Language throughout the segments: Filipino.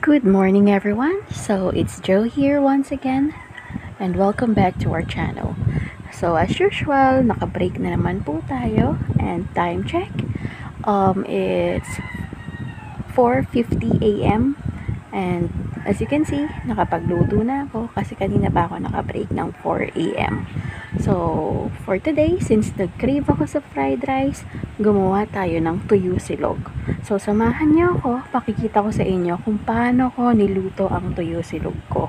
Good morning, everyone. So it's Joe here once again, and welcome back to our channel. So as usual, naka-break na naman po tayo, and time check. It's 4:50 a.m. and as you can see, nakapagluto na ako kasi kanina pa ako naka-break ng 4 a.m. So for today, since nag-crave ako sa fried rice, gumawa tayo ng tuyosilog. So samahan niyo ako, pakikita ko sa inyo kung paano ko niluto ang tuyosilog ko.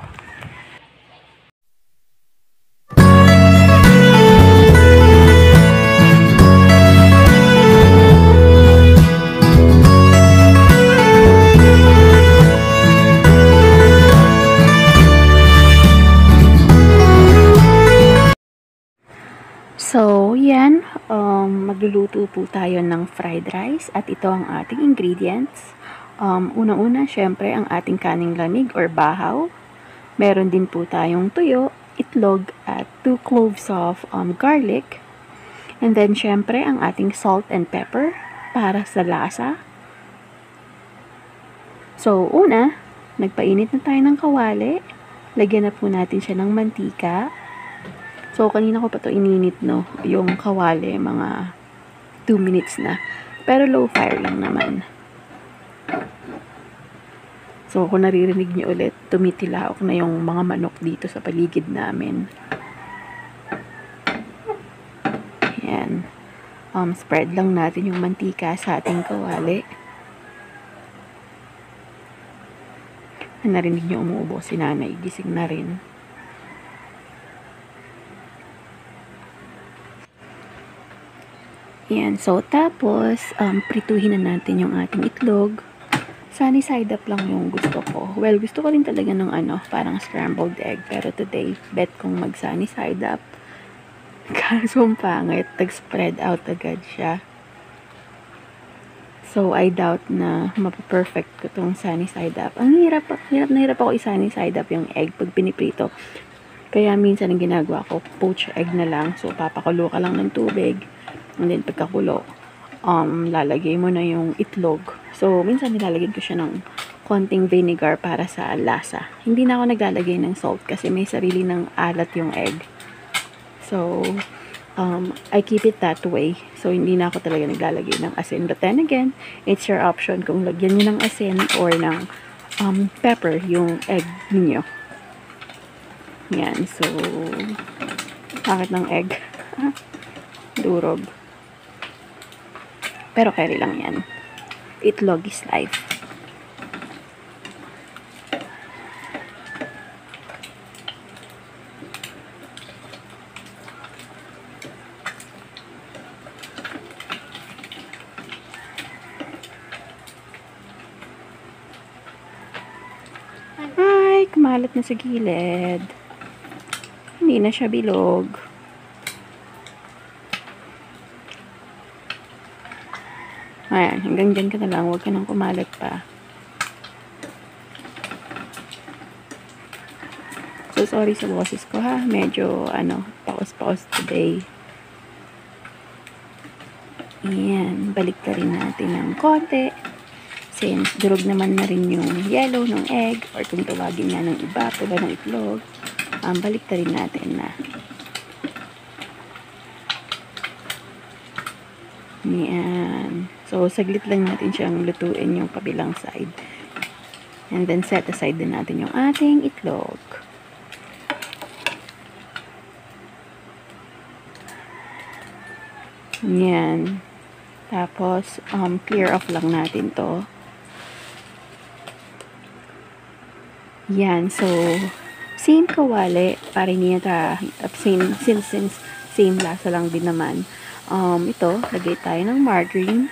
So, yan, magluluto po tayo ng fried rice at ito ang ating ingredients. Una-una, syempre, ang ating kaning lanig or bahaw. Meron din po tayong tuyo, itlog, at 2 cloves of garlic. And then, syempre, ang ating salt and pepper para sa lasa. So, una, nagpainit na tayo ng kawali. Lagyan na po natin siya ng mantika. So, kanina ko pa to ininit, no? Yung kawali, mga 2 minutes na. Pero low fire lang naman. So, kung naririnig niyo ulit, tumitilaok na yung mga manok dito sa paligid namin. Ayan. Spread lang natin yung mantika sa ating kawali. Narinig niyo umuubo si nanay. Gising na rin. Yan. So, tapos, prituhin na natin yung ating itlog. Sunny side up lang yung gusto ko. Well, gusto ko rin talaga ng parang scrambled egg. Pero today, bet kong mag sunny side up. Kaso ang pangit, nag-spread out agad siya. So, I doubt na mapaperfect ko itong sunny side up. Ang hirap na hirap ako i-sunny side up yung egg pag piniprito. Kaya minsan ang ginagawa ko, poached egg na lang. So, papakulo ka lang ng tubig. And then, pagkakulo, lalagay mo na yung itlog. So, minsan nilalagyan ko siya ng konting vinegar para sa lasa. Hindi na ako naglalagay ng salt kasi may sarili ng alat yung egg. So, I keep it that way. So, hindi na ako talaga naglalagay ng asin. But then again, it's your option kung lagyan nyo ng asin or ng pepper yung egg niyo. Yan. So, bakit ng egg? Durog. Pero carry lang yan. Itlog is life. Ay, kumalat na sa gilid. Hindi na siya bilog. Ayan, hanggang dyan ka na lang. Huwag ka nang kumalat pa. So, sorry sa boses ko ha. Medyo, paos-paos today. Ayan, balik na rin natin ng konti. Since durog naman na rin yung yellow ng egg or kung tawagin nga ng iba, pula ng itlog, balik na rin natin na. Ayan. So, saglit lang natin siyang lutuin yung kabilang side. And then, set aside din natin yung ating itlog. Ayan. Tapos, clear off lang natin to. Yan. So, same kawali. Para hindi na since same lasa lang din naman. Ito, lagay tayo ng margarine.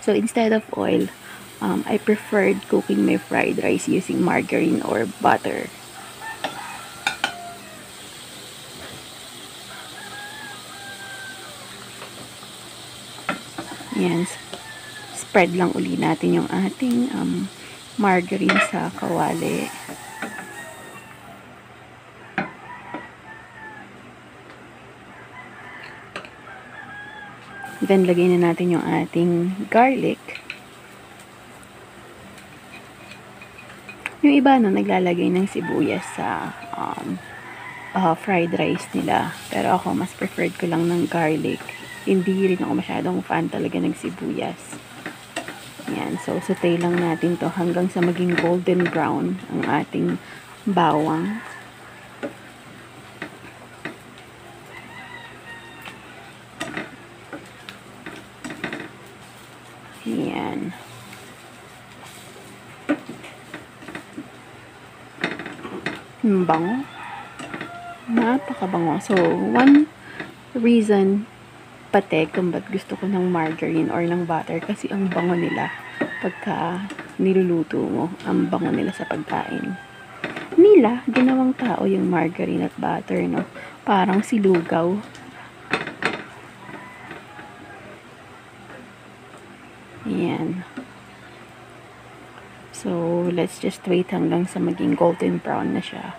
So, instead of oil, I preferred cooking my fried rice using margarine or butter. Yan. Spread lang uli natin yung ating margarine sa kawali. Then, lagay na natin yung ating garlic. Yung iba, no, naglalagay ng sibuyas sa fried rice nila. Pero ako, mas preferred ko lang ng garlic. Hindi rin ako masyadong fan talaga ng sibuyas. Yan. So, saute lang natin to hanggang sa maging golden brown ang ating bawang. Yan. Bango. Napakabango. So, one reason pati kung ba't gusto ko ng margarine or ng butter kasi ang bango nila pagka niluluto mo. Ang bango nila sa pagkain. Nila, ginawang tao yung margarine at butter, no? Parang silugaw. Ayan. So, let's just wait hanggang sa maging golden brown na siya.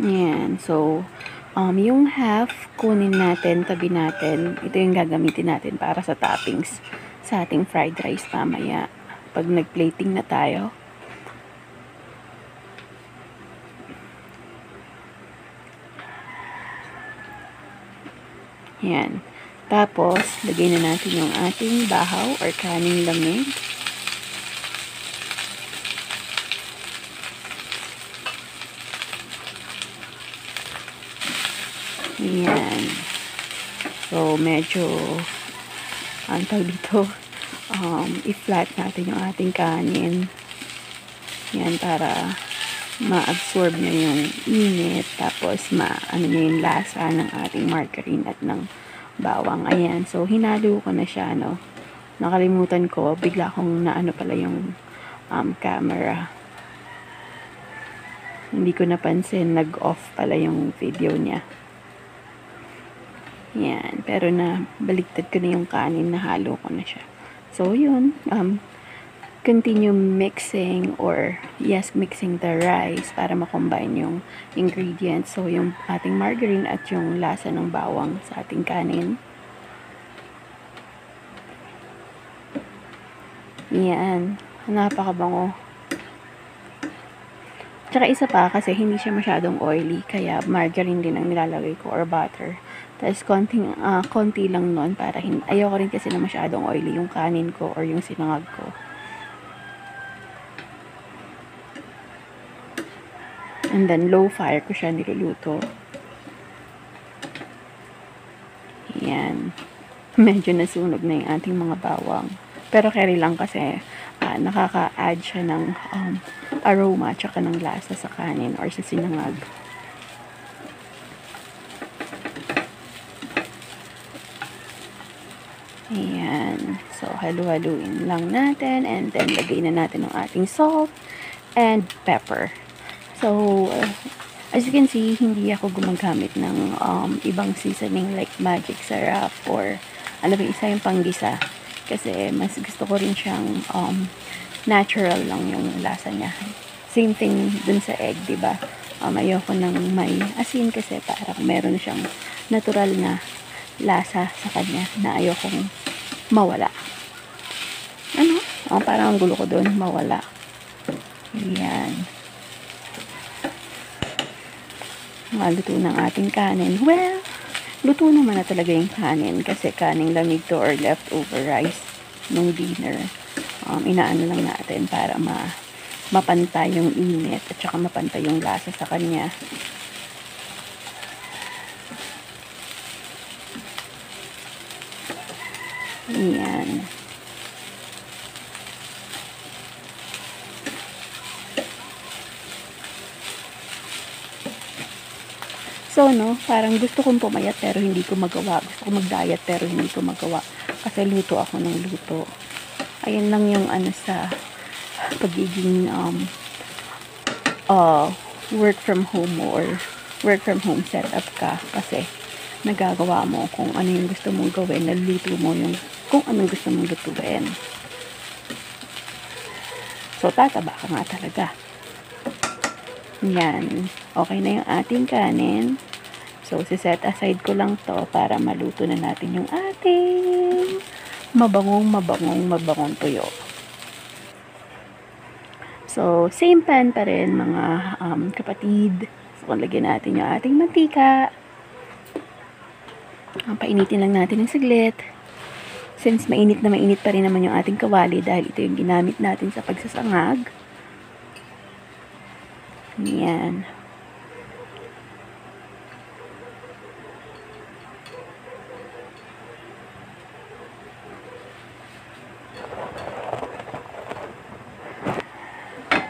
Ayan. So, yung half, kunin natin, tabi natin. Ito yung gagamitin natin para sa toppings sa ating fried rice mamaya. Pag nag-plating na tayo. Ayan. Tapos, lagay na natin yung ating bahaw or kaning lamig. Ayan. So, medyo ang tawag dito, i-flat natin yung ating kanin. Yan, para ma-absorb niya yung init. Tapos, ano niya yung lasa ng ating margarine at ng bawang. Ayan. So, hinalo ko na siya, no. Nakalimutan ko, bigla akong naano pala yung camera. Hindi ko napansin, nag-off pala yung video niya. Yan. Pero baliktad ko na yung kanin, nahalo ko na siya. So, yun. Continue mixing mixing the rice para makombine yung ingredients. So, yung ating margarine at yung lasa ng bawang sa ating kanin. Yan. Napakabango. Tsaka isa pa, kasi hindi siya masyadong oily, kaya margarine din ang nilalagay ko or butter. Tapos konti lang nun para ayoko rin kasi na masyadong oily yung kanin ko or yung sinangag ko. And then low fire ko siya niluluto. Yan. Medyo nasunog na yung ating mga bawang. Pero carry lang kasi nakaka-add siya ng aroma tsaka ng lasa sa kanin or sa sinangag. Ayan. So, halu-haluin lang natin and then lagay na natin ang ating salt and pepper. So, as you can see, hindi ako gumagamit ng ibang seasoning like magic sarap or isa yung panggisa. Kasi mas gusto ko rin siyang natural lang yung lasa niya. Same thing dun sa egg, diba? Ayoko nang may asin kasi parang meron siyang natural na lasa sa kanya na ayokong mawala. Parang ang gulo ko dun, mawala. Ayan. Luto ng ating kanin. Well, luto naman na talaga yung kanin kasi kaning lamig to or leftover rice nung dinner. Inaano lang natin para mapantay yung init at saka mapantay yung lasa sa kanya. Ayan. So, parang gusto kong pumayat pero hindi ko magawa. Gusto ko mag-diet pero hindi ko magawa. Kasi luto ako ng luto. Ayan lang yung sa pagiging work from home mo or work from home setup ka. Kasi nagagawa mo kung ano yung gusto mong gawin. Naluto mo yung kung anong gusto mong lutuin. So, tataba ka nga talaga. Yan. Okay na yung ating kanin. So, siset aside ko lang to para maluto na natin yung ating mabangong tuyo. So, same pan pa rin mga kapatid. So, lagyan natin yung ating mantika. Painitin lang natin ng saglit. Since mainit pa rin naman yung ating kawali dahil ito yung ginamit natin sa pagsasangag. Yan.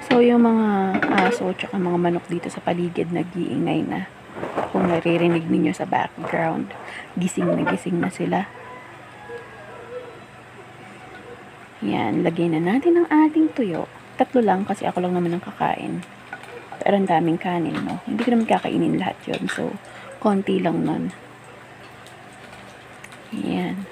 So, yung mga aso at mga manok dito sa paligid nag-iingay na. Kung naririnig ninyo sa background, gising na sila. Yan, lagyan na natin ang ating tuyo. 3 lang kasi ako lang naman ang kakain. Pero ang daming kanin, no? Hindi ko naman kakainin lahat yun. So, konti lang nun. Yan.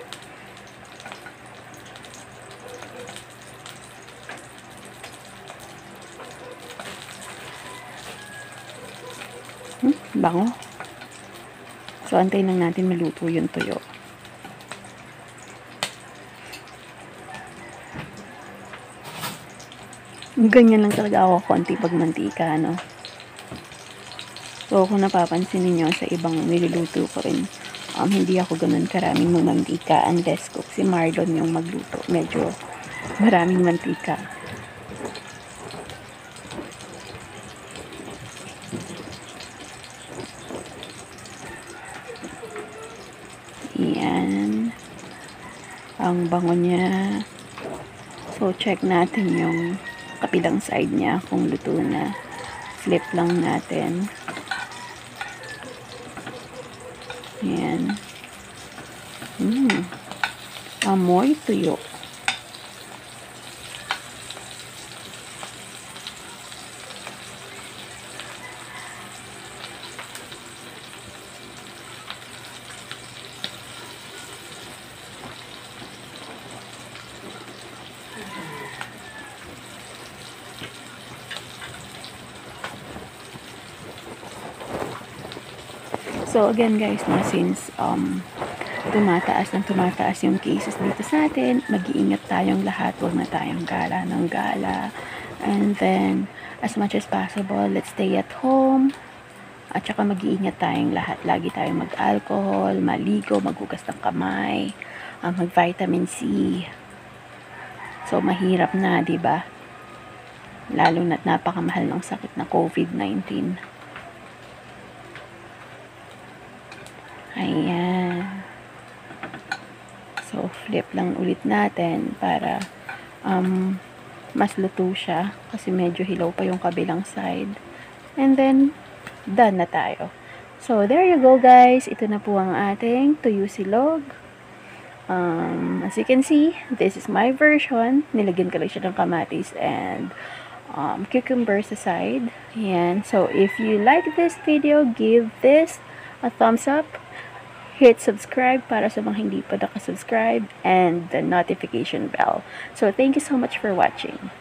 Bango. So, antayin lang natin maluto yung tuyo. Ganyan lang talaga ako, konti pag mantika, no? So, kung napapansin niyo sa ibang niluluto ko rin, hindi ako ganun karaming mantika unless cook si Marlon yung magluto. Medyo maraming mantika. Yan. Ang bango niya. So, check natin yung kapilang side niya kung luto na. Flip lang natin. Yan. Amoy tuyo. So, again guys, no, since tumataas yung cases dito sa atin, mag-iingat tayong lahat, huwag na tayong gala ng gala. And then, as much as possible, let's stay at home. At saka mag-iingat tayong lahat. Lagi tayong mag-alcohol, maligo, maghugas ng kamay, mag-vitamin C. So, mahirap na, di ba? Lalo na't napakamahal ng sakit na COVID-19. Ayan. So, flip lang ulit natin para mas luto siya kasi medyo hilaw pa yung kabilang side. And then, done na tayo. So, there you go guys. Ito na po ang ating Tuyosilog. As you can see, this is my version. Nilagyan ko lang siya ng kamatis and cucumber sa side. Ayan. So, if you like this video, give this a thumbs up. Hit subscribe para sa mga hindi pa nakasubscribe and the notification bell. So, thank you so much for watching.